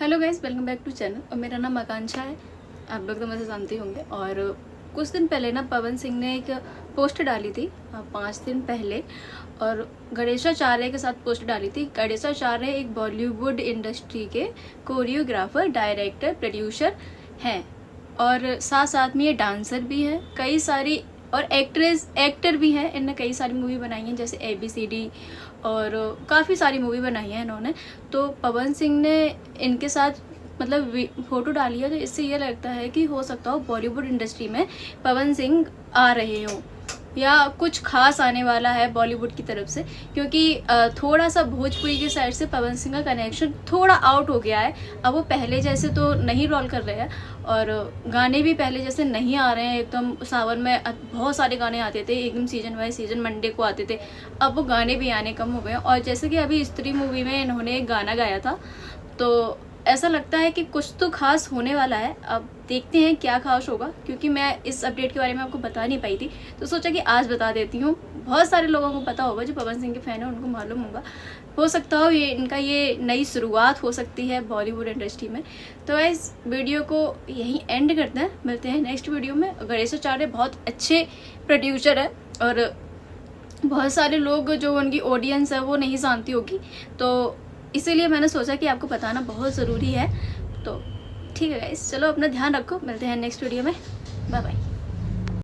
Hello guys, welcome back to channel. और मेरा नाम आकांक्षा है, आप लोग तो मुझे जानते होंगे। और कुछ दिन पहले ना पवन सिंह ने एक पोस्ट डाली थी 5 दिन पहले, और गणेशाचार्य के साथ पोस्ट डाली थी। गणेशाचार्य एक बॉलीवुड इंडस्ट्री के कोरियोग्राफर, डायरेक्टर, प्रोड्यूसर हैं और साथ साथ में ये डांसर भी हैं, कई सारी और एक्टर भी हैं। इन्होंने कई सारी मूवी बनाई हैं जैसे ABCD और काफ़ी सारी मूवी बनाई है इन्होंने। तो पवन सिंह ने इनके साथ मतलब फ़ोटो डाली है, तो इससे ये लगता है कि हो सकता हो बॉलीवुड इंडस्ट्री में पवन सिंह आ रहे हों या कुछ खास आने वाला है बॉलीवुड की तरफ से, क्योंकि थोड़ा सा भोजपुरी की साइड से पवन सिंह का कनेक्शन थोड़ा आउट हो गया है। अब वो पहले जैसे तो नहीं रोल कर रहे हैं और गाने भी पहले जैसे नहीं आ रहे हैं। एकदम सावन में बहुत सारे गाने आते थे, एकदम सीजन वाइज सीजन मंडे को आते थे। अब वो गाने भी आने कम हो गए। और जैसे कि अभी स्त्री मूवी में इन्होंने एक गाना गाया था, तो ऐसा लगता है कि कुछ तो खास होने वाला है। अब देखते हैं क्या खास होगा, क्योंकि मैं इस अपडेट के बारे में आपको बता नहीं पाई थी, तो सोचा कि आज बता देती हूँ। बहुत सारे लोगों को पता होगा, जो पवन सिंह के फैन है उनको मालूम होगा। हो सकता हो ये नई शुरुआत हो सकती है बॉलीवुड इंडस्ट्री में। तो इस वीडियो को यहीं एंड करते हैं, मिलते हैं नेक्स्ट वीडियो में। गणेशाचार्य बहुत अच्छे प्रोड्यूसर है और बहुत सारे लोग जो उनकी ऑडियंस है वो नहीं जानती होगी, तो इसीलिए मैंने सोचा कि आपको बताना बहुत ज़रूरी है। तो ठीक है गाइस, चलो अपना ध्यान रखो, मिलते हैं नेक्स्ट वीडियो में। Bye bye.